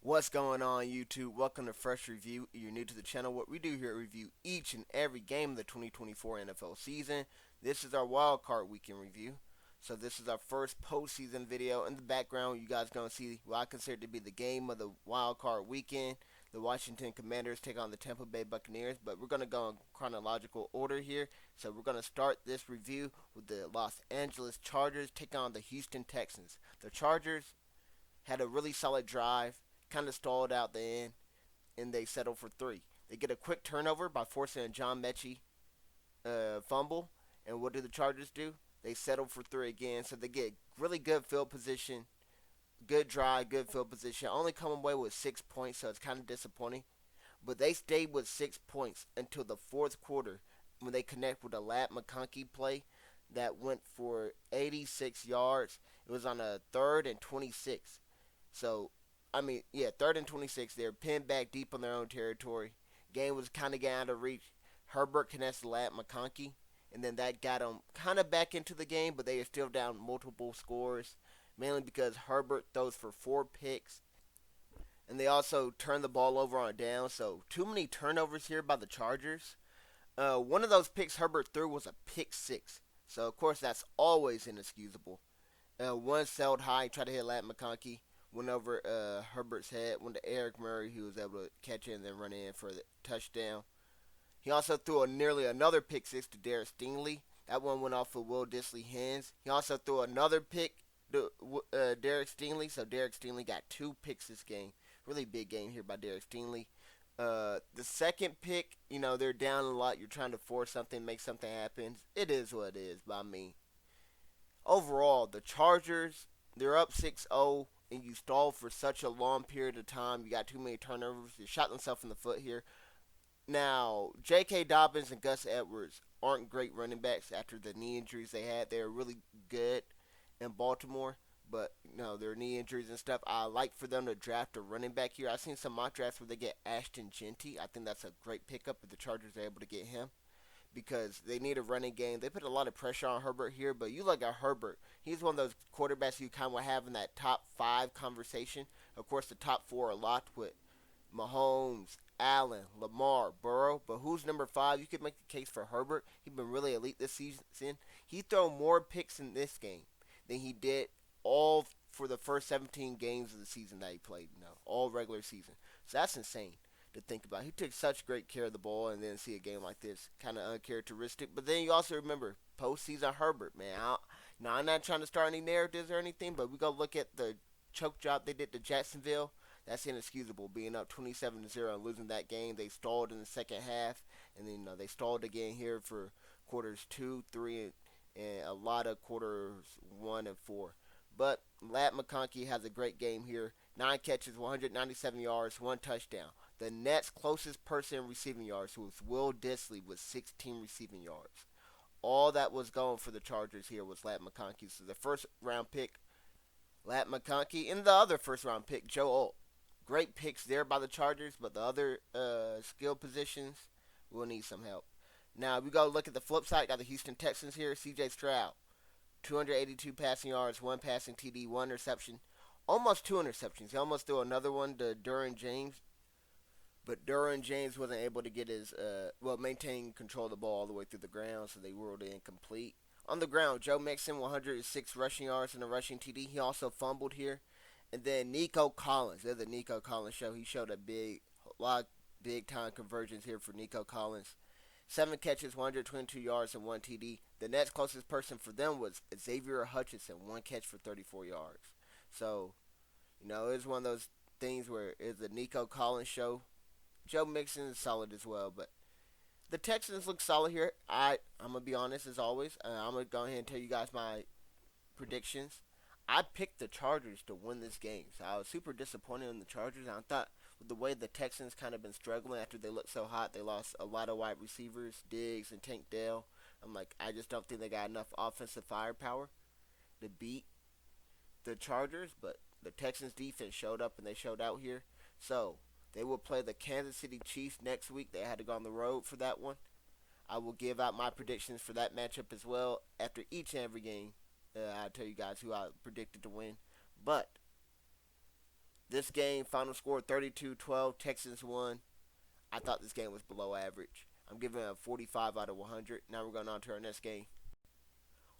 What's going on, YouTube? Welcome to Fresh Review. If you're new to the channel, what we do here review each and every game of the 2024 NFL season. This is our wild card weekend review. So this is our first postseason video. In the background, you guys going to see what I consider to be the game of the wild card weekend. The Washington Commanders take on the Tampa Bay Buccaneers, but we're going to go in chronological order here. So we're going to start this review with the Los Angeles Chargers taking on the Houston Texans. The Chargers had a really solid drive, kind of stalled out the end, and they settled for three. They get a quick turnover by forcing a John Mechie fumble, and what do the Chargers do? They settle for three again, so they get really good field position, good drive, good field position. Only come away with 6 points, so it's kind of disappointing. But they stayed with 6 points until the fourth quarter when they connect with a Lat McConkey play that went for 86 yards. It was on a 3rd and 26. So, third and 26. They're pinned back deep on their own territory. Game was kind of getting out of reach. Herbert connects to Lat McConkey, and then that got them kind of back into the game, but they are still down multiple scores, mainly because Herbert throws for 4 picks, and they also turn the ball over on down. So, too many turnovers here by the Chargers. One of those picks Herbert threw was a pick six. So, of course, that's always inexcusable. One sailed high, tried to hit Lat McConkey, went over Herbert's head, went to Eric Murray, who was able to catch it and then run in for the touchdown. He also threw nearly another pick six to Derek Stingley. That one went off of Will Dissly's hands. He also threw another pick to Derek Stingley, so Derek Stingley got 2 picks this game. Really big game here by Derek Stingley. The second pick, they're down a lot. You're trying to force something, make something happen. It is what it is by me. Overall, the Chargers, they're up 6-0, and you stalled for such a long period of time. You got too many turnovers. You shot themselves in the foot here. Now, J.K. Dobbins and Gus Edwards aren't great running backs after the knee injuries they had. They're really good in Baltimore, but their knee injuries and stuff. I like for them to draft a running back here. I've seen some mock drafts where they get Ashton Genty. I think that's a great pickup if the Chargers are able to get him, because they need a running game. They put a lot of pressure on Herbert here, but you look at Herbert. He's one of those quarterbacks you kind of have in that top five conversation. Of course, the top four are locked with Mahomes, Allen, Lamar, Burrow. But who's number five? You could make the case for Herbert. He's been really elite this season. He threw more picks in this game than he did all for the first 17 games of the season that he played. All regular season. So that's insane to think about. He took such great care of the ball, and then see a game like this, kind of uncharacteristic. But then you also remember postseason Herbert, man. Now I'm not trying to start any narratives or anything, but we go look at the choke job they did to Jacksonville. That's inexcusable. Being up 27-0 and losing that game, they stalled in the second half, and then they stalled again here for quarters 2, 3, and a lot of quarters 1 and 4. But Lat McConkey has a great game here. 9 catches, 197 yards, 1 touchdown. The Nets' closest person in receiving yards was Will Dissly with 16 receiving yards. All that was going for the Chargers here was Lat McConkey. So the first round pick, Lat McConkey, and the other first round pick, Joe Alt. Great picks there by the Chargers, but the other skill positions will need some help. Now we go look at the flip side. Got the Houston Texans here. C.J. Stroud, 282 passing yards, 1 passing TD, 1 interception, almost 2 interceptions. He almost threw another one to Derwin James, but Derwin James wasn't able to get maintain control of the ball all the way through the ground, so they ruled it incomplete. On the ground, Joe Mixon, 106 rushing yards and a rushing TD. He also fumbled here. And then Nico Collins, there's the Nico Collins show. He showed a lot of big time conversions here for Nico Collins. 7 catches, 122 yards, and 1 TD. The next closest person for them was Xavier Hutchinson, 1 catch for 34 yards. So, it was one of those things where it's a Nico Collins show. Joe Mixon is solid as well, but the Texans look solid here. I'm going to be honest as always. I'm going to go ahead and tell you guys my predictions. I picked the Chargers to win this game, so I was super disappointed in the Chargers. I thought with the way the Texans kind of been struggling after they looked so hot, they lost a lot of wide receivers, Diggs and Tank Dell. I'm like, I just don't think they got enough offensive firepower to beat the Chargers, but the Texans defense showed up and they showed out here. So they will play the Kansas City Chiefs next week. They had to go on the road for that one. I will give out my predictions for that matchup as well after each and every game. I'll tell you guys who I predicted to win. But This game, final score 32-12, Texans won. I thought this game was below average. I'm giving it a 45 out of 100. Now we're going on to our next game,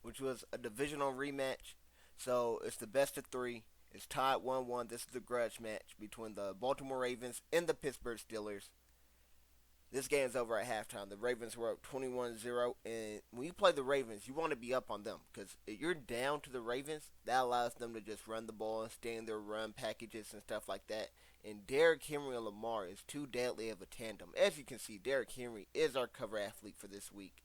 which was a divisional rematch. So it's the best of three. It's tied 1-1. This is the grudge match between the Baltimore Ravens and the Pittsburgh Steelers. This game is over at halftime. The Ravens were up 21-0, and when you play the Ravens, you want to be up on them because if you're down to the Ravens, that allows them to just run the ball and stay in their run packages and stuff like that. And Derrick Henry and Lamar is too deadly of a tandem. As you can see, Derrick Henry is our cover athlete for this week.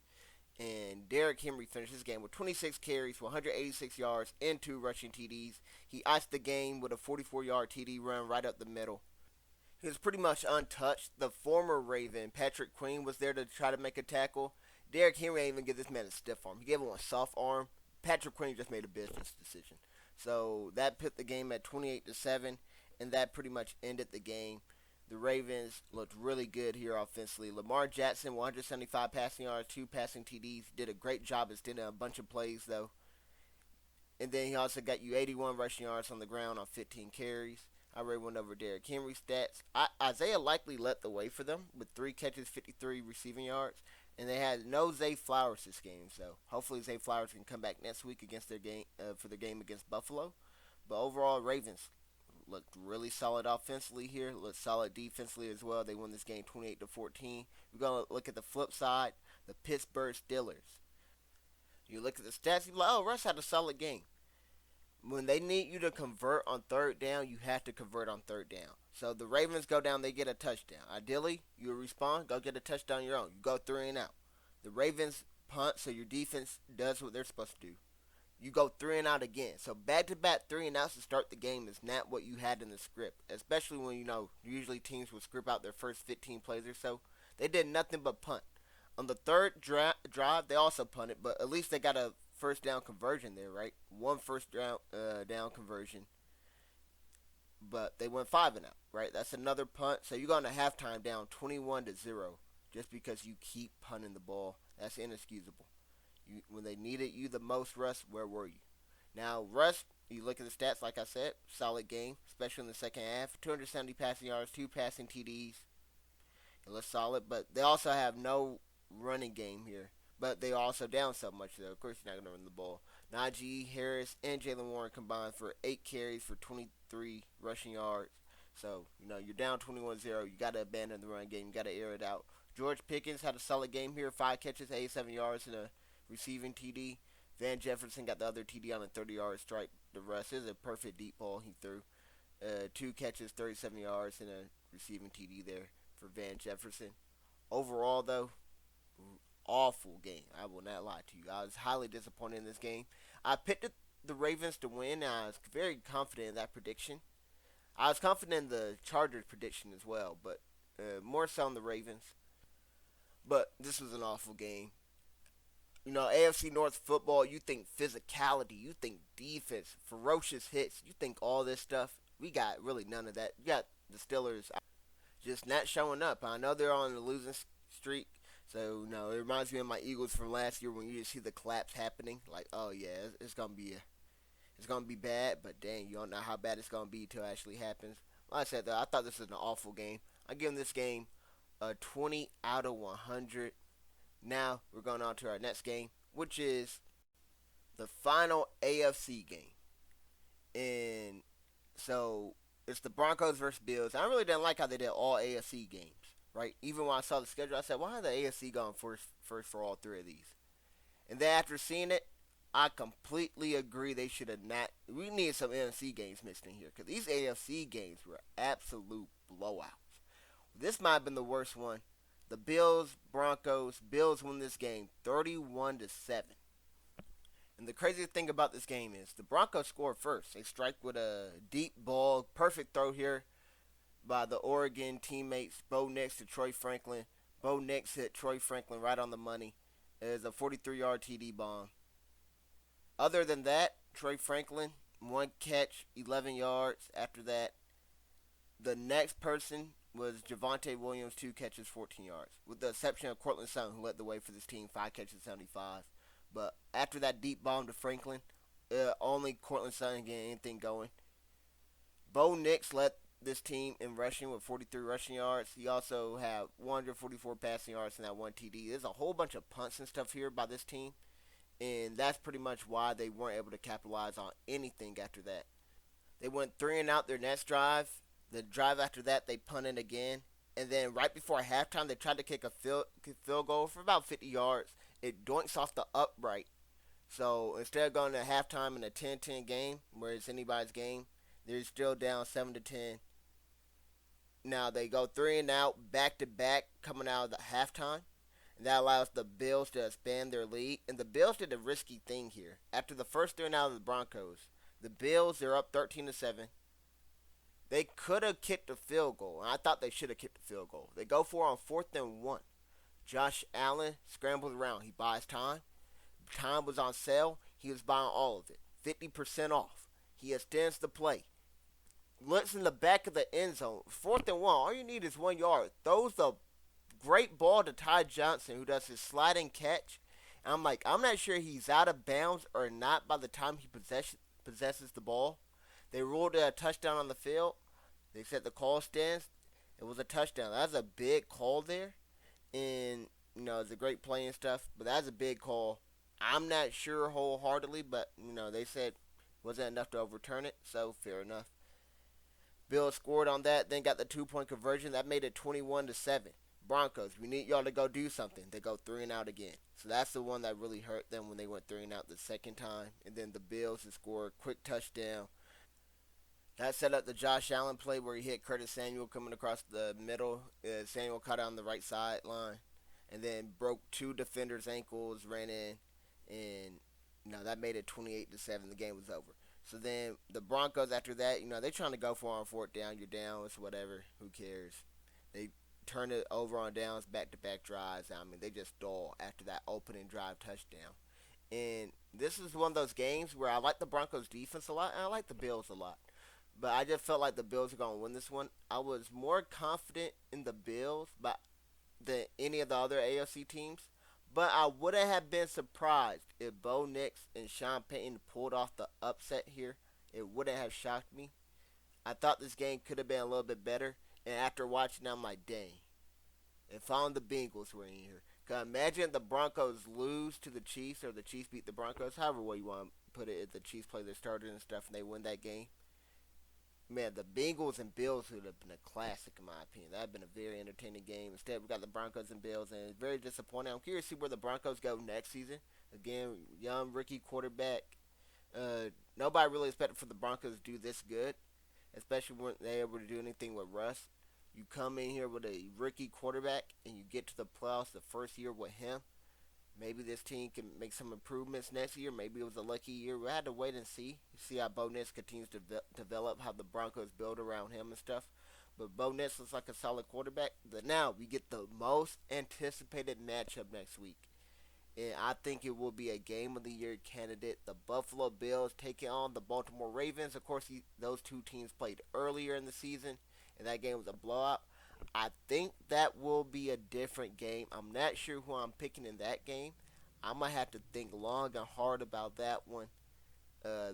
And Derrick Henry finished his game with 26 carries, 186 yards, and 2 rushing TDs. He iced the game with a 44-yard TD run right up the middle. He was pretty much untouched. The former Raven, Patrick Queen, was there to try to make a tackle. Derrick Henry didn't even give this man a stiff arm. He gave him a soft arm. Patrick Queen just made a business decision. So that put the game at 28-7, and that pretty much ended the game. The Ravens looked really good here offensively. Lamar Jackson, 175 passing yards, 2 passing TDs. Did a great job extending a bunch of plays, though. And then he also got you 81 rushing yards on the ground on 15 carries. I already went over Derrick Henry's stats. Isaiah likely led the way for them with 3 catches, 53 receiving yards. And they had no Zay Flowers this game. So hopefully Zay Flowers can come back next week against their game for the game against Buffalo. But overall, Ravens looked really solid offensively here. Looked solid defensively as well. They won this game 28-14. We're going to look at the flip side, the Pittsburgh Steelers. You look at the stats, you're like, oh, Russ had a solid game. When they need you to convert on third down, you have to convert on third down. So the Ravens go down, they get a touchdown. Ideally, you respond, go get a touchdown your own. You go 3 and out. The Ravens punt, so your defense does what they're supposed to do. You go 3 and out again. So back-to-back 3 and outs to start the game is not what you had in the script. Especially when, usually teams will script out their first 15 plays or so. They did nothing but punt. On the third drive, they also punted, but at least they got a first down conversion there, right? One first down conversion. But they went 5 and out, right? That's another punt. So you're going to halftime down 21-0 just because you keep punting the ball. That's inexcusable. When they needed you the most, Russ, where were you? Now, Russ, you look at the stats, like I said, solid game, especially in the second half. 270 passing yards, 2 passing TDs. It looks solid, but they also have no running game here. But they are also down so much, though. Of course, you're not going to run the ball. Najee Harris and Jalen Warren combined for 8 carries for 23 rushing yards. So, you're down 21-0. You got to abandon the run game. You got to air it out. George Pickens had a solid game here. 5 catches, 87 yards, and a receiving TD. Van Jefferson got the other TD on a 30-yard strike. The rest is a perfect deep ball he threw. 2 catches, 37 yards, and a receiving TD there for Van Jefferson. Overall, though, awful game. I will not lie to you. I was highly disappointed in this game. I picked the Ravens to win, and I was very confident in that prediction. I was confident in the Chargers prediction as well, but more so in the Ravens. But this was an awful game. AFC North football, you think physicality, you think defense, ferocious hits, you think all this stuff. We got really none of that. You got the Steelers just not showing up. I know they're on the losing streak. So, it reminds me of my Eagles from last year when you just see the collapse happening. Like, oh yeah, it's gonna be bad, but dang, you don't know how bad it's gonna be till it actually happens. Like I said though, I thought this was an awful game. I'm giving this game a 20 out of 100. Now we're going on to our next game, which is the final AFC game, and so it's the Broncos versus Bills. I really didn't like how they did all AFC games. Right? Even when I saw the schedule, I said, why are the AFC going first for all 3 of these? And then after seeing it, I completely agree they should have not. We need some NFC games mixed in here because these AFC games were absolute blowouts. This might have been the worst one. The Bills win this game 31-7. And the craziest thing about this game is the Broncos scored first. They strike with a deep ball, perfect throw here by the Oregon teammates, Bo Nix to Troy Franklin. Bo Nix hit Troy Franklin right on the money. It is a 43-yard TD bomb. Other than that, Troy Franklin, 1 catch, 11 yards. After that, the next person was Javonte Williams, 2 catches, 14 yards. With the exception of Cortland Sutton, who led the way for this team, 5 catches, 75. But after that deep bomb to Franklin, only Cortland Sutton getting anything going. Bo Nix led this team in rushing with 43 rushing yards. He also had 144 passing yards and that one TD. There's a whole bunch of punts and stuff here by this team, and that's pretty much why they weren't able to capitalize on anything after that. They went three and out their next drive. The drive after that, they punted again. And then right before halftime, they tried to kick a field goal for about 50 yards. It doinks off the upright. So instead of going to halftime in a 10-10 game, where it's anybody's game, they're still down 7-10. Now they go three and out back to back coming out of the halftime. And that allows the Bills to expand their lead. And the Bills did a risky thing here. After the first three and out of the Broncos, the Bills, they're up 13-7. They could have kicked a field goal. And I thought they should have kicked a field goal. They go for it on 4th and 1. Josh Allen scrambles around. He buys time. Time was on sale. He was buying all of it. 50% off. He extends the play. Looks in the back of the end zone. 4th and 1. All you need is 1 yard. Throws the great ball to Ty Johnson, who does his sliding catch. And I'm like, I'm not sure he's out of bounds or not by the time he possesses the ball. They ruled it a touchdown on the field. They said the call stands. It was a touchdown. That's a big call there. And, it's a great play and stuff. But that's a big call. I'm not sure wholeheartedly, but, they said wasn't enough to overturn it. So, fair enough. Bills scored on that, then got the 2-point conversion. That made it 21-7. Broncos, we need y'all to go do something. They go three and out again. So that's the one that really hurt them when they went three and out the second time. And then the Bills to score a quick touchdown. That set up the Josh Allen play where he hit Curtis Samuel coming across the middle. Samuel caught it on the right sideline. And then broke two defenders' ankles, ran in. And, that made it 28-7. The game was over. So then the Broncos after that, they're trying to go for it on 4th down. You're down. It's whatever. Who cares? They turn it over on downs, back-to-back drives. I mean, they just stall after that opening drive touchdown. And this is one of those games where I like the Broncos defense a lot, and I like the Bills a lot. But I just felt like the Bills were going to win this one. I was more confident in the Bills than any of the other AFC teams. But I wouldn't have been surprised if Bo Nix and Sean Payton pulled off the upset here. It wouldn't have shocked me. I thought this game could have been a little bit better. And after watching it, I'm like, dang. If only the Bengals were in here. Because imagine the Broncos lose to the Chiefs or the Chiefs beat the Broncos. However way you want to put it. If the Chiefs play their starters and stuff and they win that game. Man, the Bengals and Bills would have been a classic in my opinion. That would have been a very entertaining game. Instead, we got the Broncos and Bills, and it's very disappointing. I'm curious to see where the Broncos go next season. Again, young rookie quarterback. Nobody really expected for the Broncos to do this good, especially when they able to do anything with Russ. You come in here with a rookie quarterback, and you get to the playoffs the first year with him. Maybe this team can make some improvements next year. Maybe it was a lucky year. We had to wait and see how Bo Nix continues to develop, how the Broncos build around him and stuff. But Bo Nix looks like a solid quarterback. But now we get the most anticipated matchup next week. And I think it will be a Game of the Year candidate. The Buffalo Bills taking on the Baltimore Ravens. Of course, those two teams played earlier in the season, and that game was a blowout. I think that will be a different game. I'm not sure who I'm picking in that game. I'm going to have to think long and hard about that one.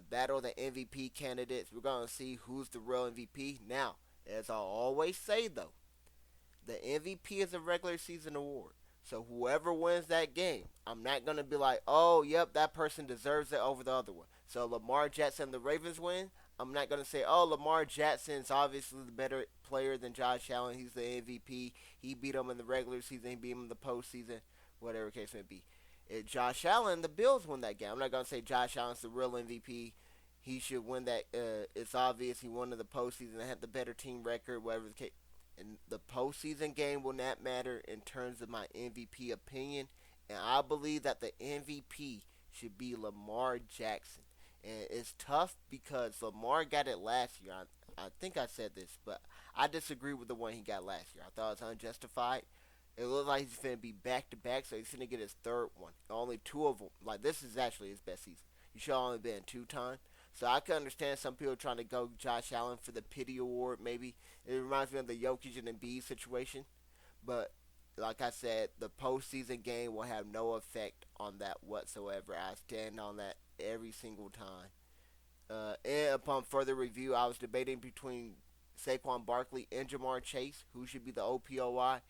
Battle of the MVP candidates. We're going to see who's the real MVP. Now, as I always say, though, the MVP is a regular season award. So whoever wins that game, I'm not going to be like, oh, yep, that person deserves it over the other one. So Lamar Jackson and the Ravens win. I'm not going to say, oh, Lamar Jackson's obviously the better player than Josh Allen. He's the MVP. He beat him in the regular season. He beat him in the postseason, whatever case may be. If Josh Allen, the Bills win that game. I'm not going to say Josh Allen's the real MVP. He should win that. It's obvious he won in the postseason and had the better team record, whatever the case. And the postseason game will not matter in terms of my MVP opinion. And I believe that the MVP should be Lamar Jackson. And it's tough because Lamar got it last year. I think I said this, but I disagree with the one he got last year. I thought it was unjustified. It looks like he's going to be back-to-back, so he's going to get his third one. Only two of them. Like, this is actually his best season. He should have only been two-time. So I can understand some people trying to go Josh Allen for the pity award, maybe. It reminds me of the Jokic and Embiid situation. But, like I said, the postseason game will have no effect on that whatsoever. I stand on that every single time. And upon further review, I was debating between Saquon Barkley and Jamar Chase, who should be the OPOY.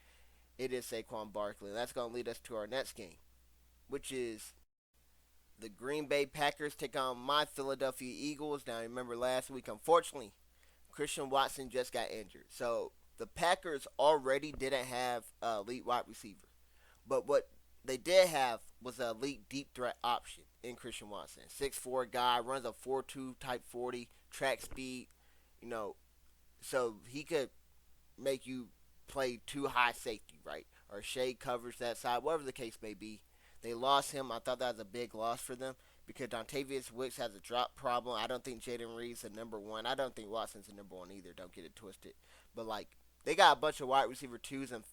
It is Saquon Barkley. And that's going to lead us to our next game, which is the Green Bay Packers take on my Philadelphia Eagles. Now, remember last week, unfortunately, Christian Watson just got injured. So the Packers already didn't have an elite wide receiver. But what they did have was an elite deep threat option in Christian Watson. 6'4" guy, runs a 4.2 type 40, track speed, you know, so he could make you play too high safety, right? Or shade coverage that side, whatever the case may be. They lost him. I thought that was a big loss for them because Dontavius Wicks has a drop problem. I don't think Jaden Reed's a number one. I don't think Watson's a number one either. Don't get it twisted. But, like, they got a bunch of wide receiver twos and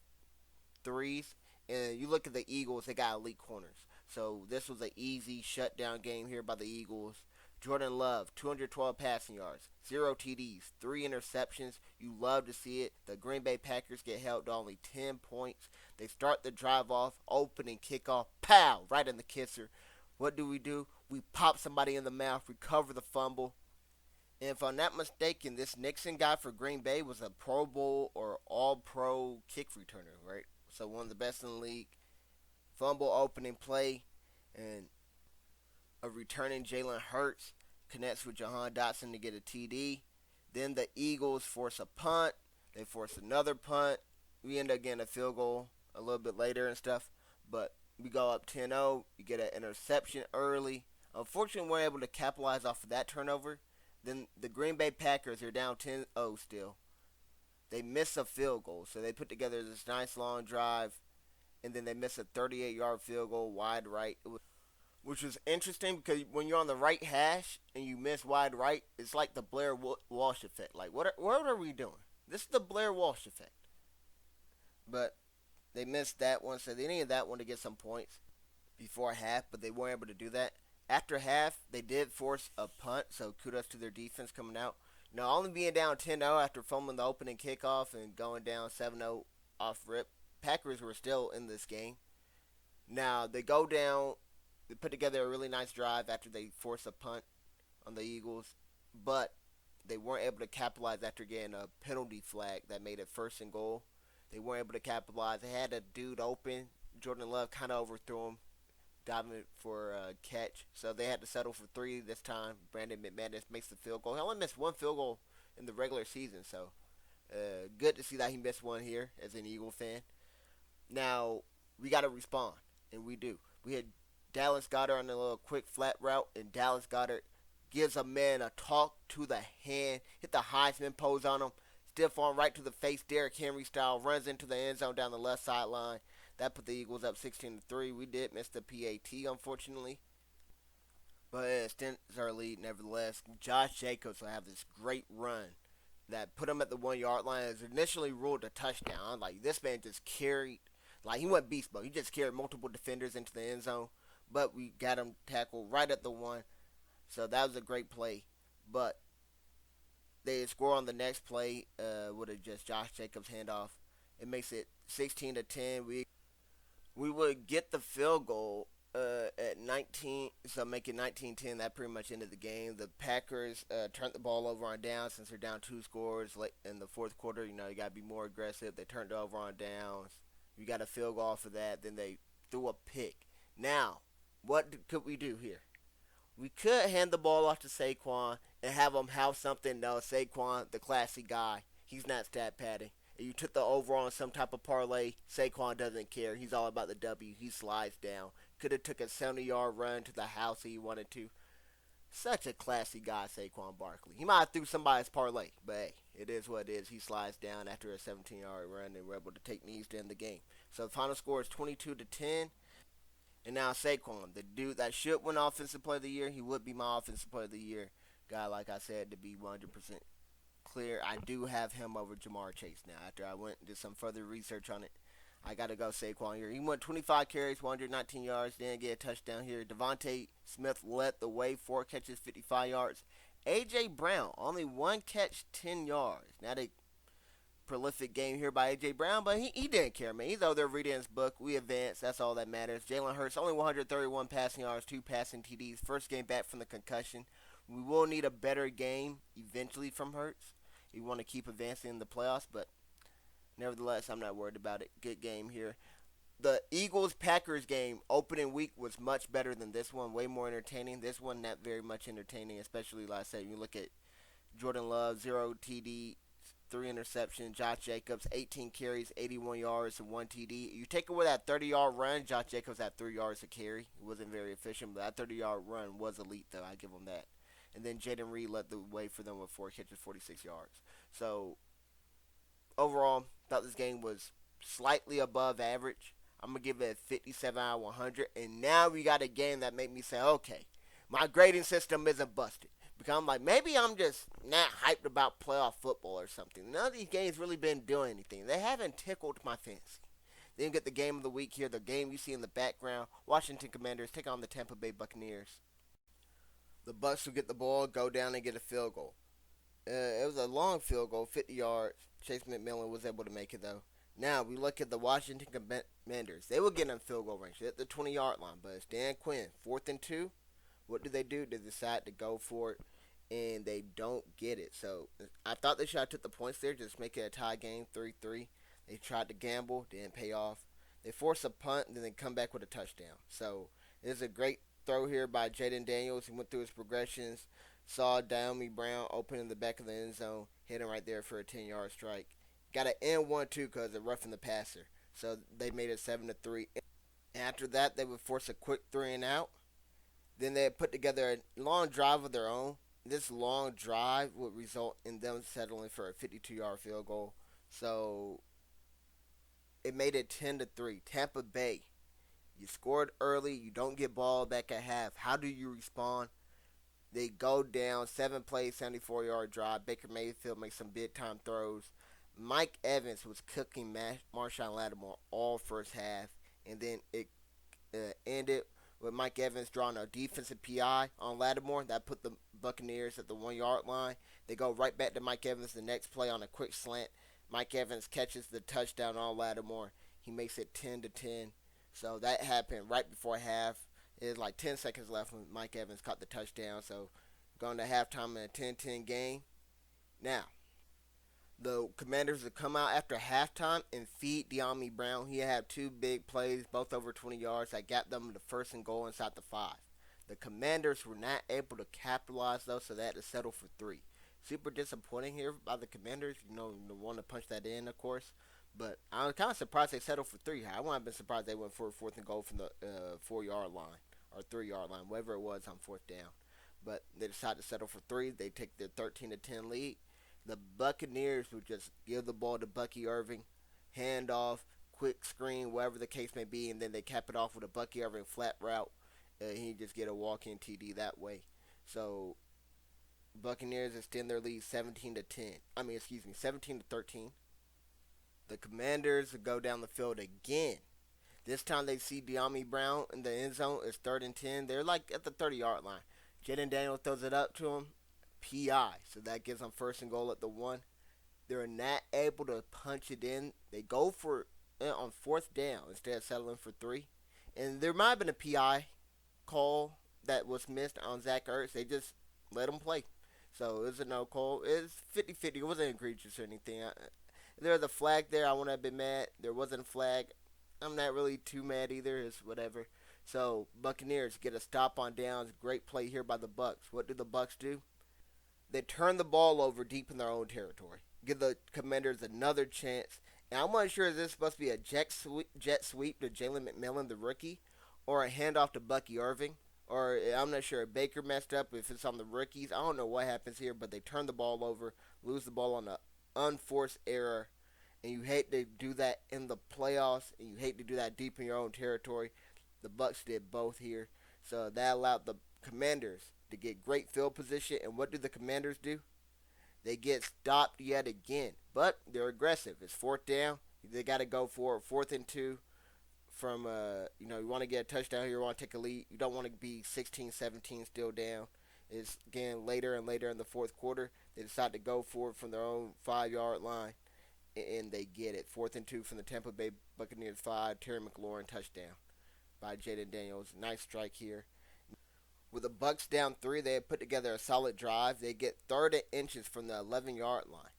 threes. And you look at the Eagles, they got elite corners. So this was an easy shutdown game here by the Eagles. Jordan Love, 212 passing yards, 0 TDs, 3 interceptions. You love to see it. The Green Bay Packers get held to only 10 points. They start the drive off, opening kickoff, pow, right in the kisser. What do? We pop somebody in the mouth, recover the fumble. And if I'm not mistaken, this Nixon guy for Green Bay was a Pro Bowl or All-Pro kick returner, right? So one of the best in the league. Fumble opening play, and a returning Jalen Hurts connects with Jahan Dotson to get a TD. Then the Eagles force a punt. They force another punt. We end up getting a field goal a little bit later and stuff. But we go up 10-0. You get an interception early. Unfortunately, we weren't able to capitalize off of that turnover. Then the Green Bay Packers are down 10-0 still. They miss a field goal. So they put together this nice long drive. And then they miss a 38-yard field goal wide right. Which was interesting because when you're on the right hash and you miss wide right, it's like the Blair Walsh effect. Like, what are we doing? This is the Blair Walsh effect. But they missed that one, so they needed that one to get some points before half, but they weren't able to do that. After half, they did force a punt, so kudos to their defense coming out. Now, only being down 10-0 after fumbling the opening kickoff and going down 7-0 off rip, Packers were still in this game. Now, they go down. They put together a really nice drive after they forced a punt on the Eagles, but they weren't able to capitalize after getting a penalty flag that made it 1st and goal. They weren't able to capitalize. They had a dude open. Jordan Love kind of overthrew him, diving for a catch. So they had to settle for 3 this time. Brandon McManus makes the field goal. He only missed 1 field goal in the regular season, so good to see that he missed one here as an Eagle fan. Now, we got to respond, and we do. We had Dallas Goedert on a little quick flat route, and Dallas Goedert gives a man a talk to the hand, hit the Heisman pose on him, stiff arm right to the face, Derrick Henry style, runs into the end zone down the left sideline. That put the Eagles up 16-3. We did miss the PAT, unfortunately, but it extends our lead nevertheless. Josh Jacobs will have this great run that put him at the 1-yard line. It was initially ruled a touchdown. Like, this man just carried, like, he went beast mode. He just carried multiple defenders into the end zone. But we got him tackled right at the 1. So that was a great play. But they score on the next play with a just Josh Jacobs handoff. It makes it 16-10. We would get the field goal at 19, so make it 19-10. That pretty much ended the game. The Packers turned the ball over on downs since they're down 2 scores late in the 4th quarter. You know, you got to be more aggressive. They turned it over on downs. We got a field goal for that. Then they threw a pick. Now, what could we do here? We could hand the ball off to Saquon and have him have something. No, Saquon, the classy guy, he's not stat padding. And you took the over on some type of parlay. Saquon doesn't care. He's all about the W. He slides down. Could have took a 70-yard run to the house if he wanted to. Such a classy guy, Saquon Barkley. He might have threw somebody's parlay, but hey, it is what it is. He slides down after a 17-yard run, and we're able to take knees to end the game. So the final score is 22-10. And now Saquon, the dude that should win Offensive Player of the Year, he would be my Offensive Player of the Year guy, like I said, to be 100% clear. I do have him over Jamar Chase now. After I went and did some further research on it, I got to go Saquon here. He went 25 carries, 119 yards, didn't get a touchdown here. Devontae Smith led the way, 4 catches, 55 yards. A.J. Brown, only 1 catch, 10 yards. Now the prolific game here by A.J. Brown, but he didn't care, man. He's over there reading his book. We advanced. That's all that matters. Jalen Hurts, only 131 passing yards, 2 passing TDs. First game back from the concussion. We will need a better game eventually from Hurts. You want to keep advancing in the playoffs, but nevertheless, I'm not worried about it. Good game here. The Eagles Packers game opening week was much better than this one, way more entertaining. This one not very much entertaining, especially like I said, you look at Jordan Love, 0 TD, 3 interceptions. Josh Jacobs, 18 carries, 81 yards, and 1 TD. You take away that 30-yard run, Josh Jacobs had 3 yards a carry. It wasn't very efficient, but that 30-yard run was elite, though. I give him that. And then Jaden Reed led the way for them with 4 catches, 46 yards. So overall, thought this game was slightly above average. I'm gonna give it a 57 out of 100. And now we got a game that made me say, okay, my grading system isn't busted. Because I'm like, maybe I'm just not hyped about playoff football or something. None of these games really been doing anything. They haven't tickled my fancy. Then you get the game of the week here, the game you see in the background. Washington Commanders take on the Tampa Bay Buccaneers. The Bucks will get the ball, go down and get a field goal. It was a long field goal, 50 yards. Chase McMillan was able to make it though. Now we look at the Washington Commanders. They were getting in field goal range at the 20-yard line, but it's Dan Quinn, 4th and 2. What do? They decide to go for it, and they don't get it. So I thought they should have took the points there, just make it a tie game, 3-3. They tried to gamble, didn't pay off. They forced a punt, and then they come back with a touchdown. So it's a great throw here by Jaden Daniels. He went through his progressions, saw Diami Brown open in the back of the end zone, hit him right there for a 10-yard strike. Got an N1 too because of roughing the passer. So they made it 7-3. After that, they would force a quick 3-and-out. Then they put together a long drive of their own. This long drive would result in them settling for a 52-yard field goal. So it made it 10-3. Tampa Bay, you scored early. You don't get ball back at half. How do you respond? They go down 7 plays, 74-yard drive. Baker Mayfield makes some big time throws. Mike Evans was cooking Marshawn Lattimore all first half, and then it ended with Mike Evans drawing a defensive PI on Lattimore. That put the Buccaneers at the 1-yard line. They go right back to Mike Evans the next play on a quick slant. Mike Evans catches the touchdown on Lattimore. He makes it 10-10. So that happened right before half. It was like 10 seconds left when Mike Evans caught the touchdown. So going to halftime in a 10-10 game. Now, the Commanders would come out after halftime and feed Diami Brown. He had 2 big plays, both over 20 yards, that got them the 1st-and-goal inside the 5. The Commanders were not able to capitalize, though, so they had to settle for 3. Super disappointing here by the Commanders. The one to punch that in, of course. But I was kind of surprised they settled for 3. I wouldn't have been surprised they went for a 4th-and-goal from the 4-yard line or 3-yard line, whatever it was on 4th down. But they decided to settle for 3. They take their 13-10 lead. The Buccaneers would just give the ball to Bucky Irving, hand off, quick screen, whatever the case may be, and then they cap it off with a Bucky Irving flat route. He just get a walk-in TD that way. So Buccaneers extend their lead 17-13. The Commanders go down the field again. This time they see Diami Brown in the end zone. It's 3rd-and-10. They're like at the 30-yard line. Jaden Daniels throws it up to him. PI. So that gives them 1st-and-goal at the 1. They're not able to punch it in. They go for it on 4th down instead of settling for 3. And there might have been a PI call that was missed on Zach Ertz. They just let him play. So it was a no call. It's 50-50. It wasn't egregious or anything. There was a flag there. I wouldn't have been mad. There wasn't a flag. I'm not really too mad either. It's whatever. So Buccaneers get a stop on downs. Great play here by the Bucks. What do the Bucks do? They turn the ball over deep in their own territory. Give the Commanders another chance. And I'm not sure if this is supposed to be a jet sweep to Jalen McMillan, the rookie, or a handoff to Bucky Irving. Or I'm not sure if Baker messed up, if it's on the rookies. I don't know what happens here, but they turn the ball over, lose the ball on an unforced error. And you hate to do that in the playoffs, and you hate to do that deep in your own territory. The Bucks did both here. So that allowed the Commanders to get great field position. And what do the Commanders do? They get stopped yet again. But they're aggressive. It's 4th down. They got to go for it. 4th-and-2 from, you want to get a touchdown here. You want to take a lead. You don't want to be 16-17 still down. It's, again, later and later in the 4th quarter. They decide to go for it from their own 5-yard line. And they get it. 4th-and-2 from the Tampa Bay Buccaneers 5. Terry McLaurin touchdown by Jaden Daniels. Nice strike here. With the Bucks down 3, they had put together a solid drive. They get third and inches from the 11-yard line.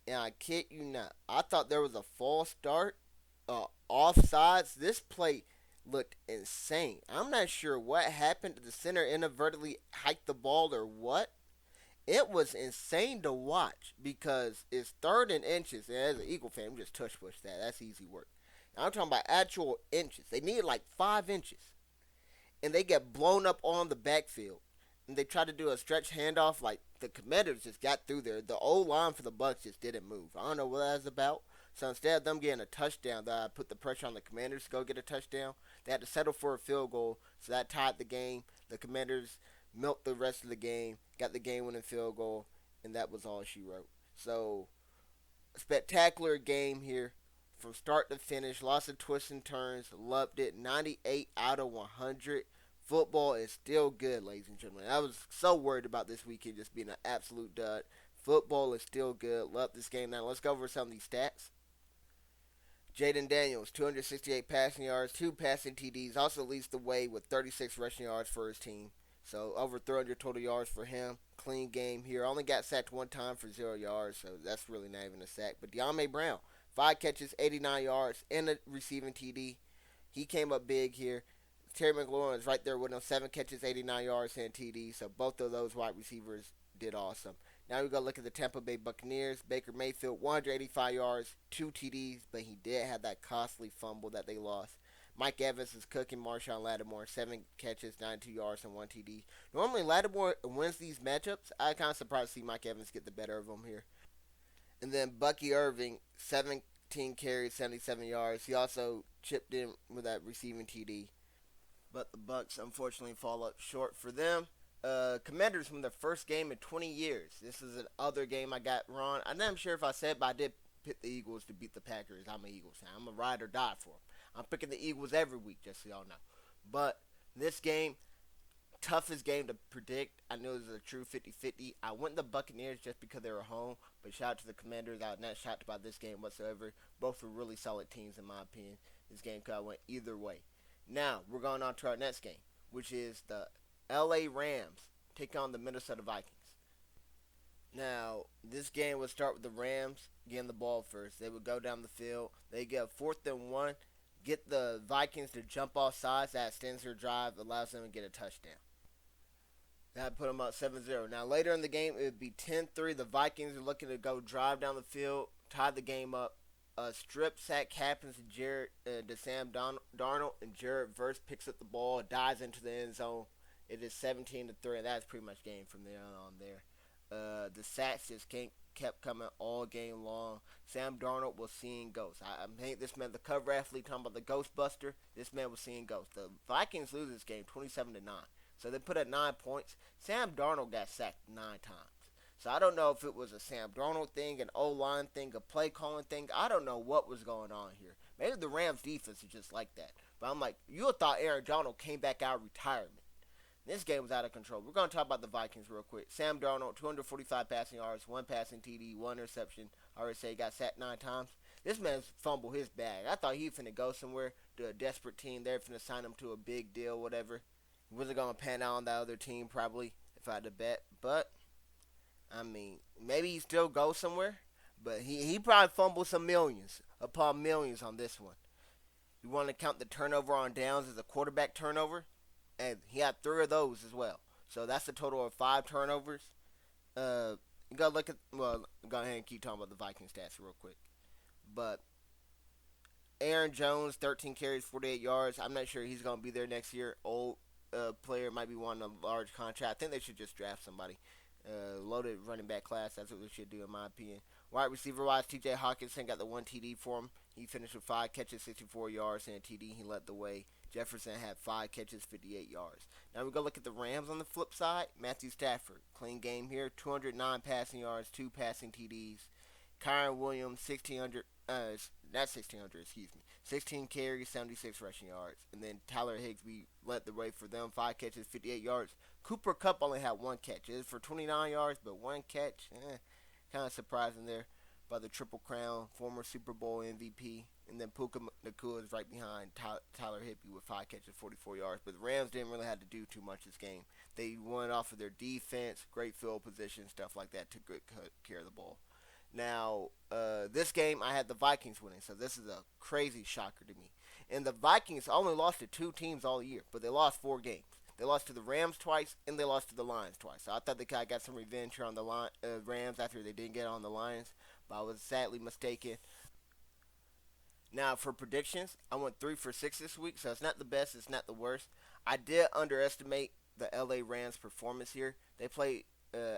And I kid you not, I thought there was a false start, offsides. This play looked insane. I'm not sure what happened. The center inadvertently hiked the ball or what. It was insane to watch because it's third and inches. And as an Eagle fan, I'm just tush push that. That's easy work. I'm talking about actual inches. They needed like 5 inches. And they get blown up on the backfield. And they tried to do a stretch handoff. Like the Commanders just got through there. The old line for the Bucks just didn't move. I don't know what that was about. So instead of them getting a touchdown, that put the pressure on the Commanders to go get a touchdown. They had to settle for a field goal. So that tied the game. The Commanders milked the rest of the game, got the game-winning field goal, and that was all she wrote. So, spectacular game here from start to finish. Lots of twists and turns. Loved it. 98 out of 100. Football is still good, ladies and gentlemen. I was so worried about this weekend just being an absolute dud. Football is still good. Love this game. Now, let's go over some of these stats. Jaden Daniels, 268 passing yards, 2 passing TDs. Also leads the way with 36 rushing yards for his team. So over 300 total yards for him. Clean game here. Only got sacked one time for 0 yards, so that's really not even a sack. But De'Ami Brown, 5 catches, 89 yards, and a receiving TD. He came up big here. Terry McLaurin is right there with him, 7 catches, 89 yards, and TD. So both of those wide receivers did awesome. Now we go look at the Tampa Bay Buccaneers. Baker Mayfield, 185 yards, 2 TDs, but he did have that costly fumble that they lost. Mike Evans is cooking. Marshawn Lattimore, 7 catches, 92 yards, and 1 TD. Normally, Lattimore wins these matchups. I'm kind of surprised to see Mike Evans get the better of him here. And then Bucky Irving, 17 carries, 77 yards. He also chipped in with that receiving TD. But the Bucks, unfortunately, fall up short for them. Commanders from their first game in 20 years. This is another game I got wrong. I'm not sure if I said, but I did pick the Eagles to beat the Packers. I'm an Eagles fan. I'm a ride or die for them. I'm picking the Eagles every week, just so y'all know. But this game, toughest game to predict. I knew it was a true 50-50. I went the Buccaneers just because they were home. But shout out to the Commanders. I was not shocked about this game whatsoever. Both were really solid teams, in my opinion. This game could have went either way. Now, we're going on to our next game, which is the LA Rams taking on the Minnesota Vikings. Now, this game would start with the Rams getting the ball first. They would go down the field. They get 4th and 1. Get the Vikings to jump off sides. That extends their drive, allows them to get a touchdown. That put them up 7-0. Now, later in the game, it would be 10-3. The Vikings are looking to go drive down the field, tie the game up. A strip sack happens to Sam Darnold, and Jared Verse picks up the ball, dives into the end zone. It is 17-3, and that's pretty much game from there on there. The sacks just kept coming all game long. Sam Darnold was seeing ghosts. I think this man, the cover athlete, talking about the Ghostbuster. This man was seeing ghosts. The Vikings lose this game 27-9. So they put at 9 points. Sam Darnold got sacked 9 times. So I don't know if it was a Sam Darnold thing, an O-line thing, a play calling thing. I don't know what was going on here. Maybe the Rams defense is just like that. But I'm like, you would thought Aaron Donald came back out of retirement. This game was out of control. We're going to talk about the Vikings real quick. Sam Darnold, 245 passing yards, 1 passing TD, 1 interception. I already said he got sacked 9 times. This man fumbled his bag. I thought he was finna go somewhere to a desperate team. They're finna sign him to a big deal, whatever. He wasn't going to pan out on that other team probably, if I had to bet. But, I mean, maybe he still goes somewhere. But he probably fumbled some millions upon millions on this one. You want to count the turnover on downs as a quarterback turnover? And he had 3 of those as well. So that's a total of 5 turnovers. You gotta look at, well, go ahead and keep talking about the Viking stats real quick. But Aaron Jones, 13 carries, 48 yards. I'm not sure he's gonna be there next year. Old player, might be wanting a large contract. I think they should just draft somebody. Loaded running back class. That's what we should do, in my opinion. Wide receiver wise, T.J. Hawkinson got the 1 TD for him. He finished with 5 catches, 64 yards, and a TD. He led the way. Jefferson had 5 catches, 58 yards. Now we go look at the Rams on the flip side. Matthew Stafford, clean game here. 209 passing yards, 2 passing TDs. Kyron Williams, 16 carries, 76 rushing yards. And then Tyler Higbee led the way for them. 5 catches, 58 yards. Cooper Kupp only had 1 catch. It was for 29 yards, but 1 catch. Kind of surprising there. by the Triple Crown, former Super Bowl MVP. And then Puka Nakua is right behind Tyler Higbee with 5 catches, 44 yards. But the Rams didn't really have to do too much this game. They won off of their defense, great field position, stuff like that, took good care of the ball. Now, this game I had the Vikings winning, so this is a crazy shocker to me. And the Vikings only lost to 2 teams all year, but they lost 4 games. They lost to the Rams twice, and they lost to the Lions twice. So I thought they kind of got some revenge here on the Rams after they didn't get on the Lions, but I was sadly mistaken. Now for predictions, I went 3 for 6 this week, so it's not the best, it's not the worst. I did underestimate the LA Rams' performance here. They played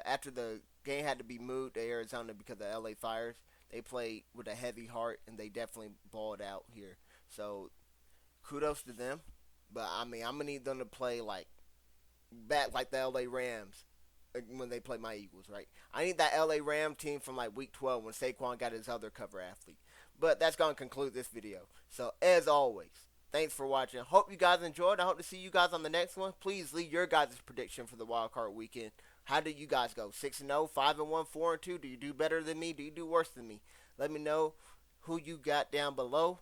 after the game had to be moved to Arizona because of the LA fires. They played with a heavy heart, and they definitely balled out here. So kudos to them. But I mean, I'm gonna need them to play like back like the LA Rams when they play my Eagles, right? I need that LA Ram team from like week 12 when Saquon got his other cover athlete. But that's going to conclude this video. So as always, thanks for watching. Hope you guys enjoyed. I hope to see you guys on the next one. Please leave your guys' prediction for the wild card weekend. How did you guys go? 6-0, 5-1, 4-2? Do you do better than me? Do you do worse than me? Let me know who you got down below.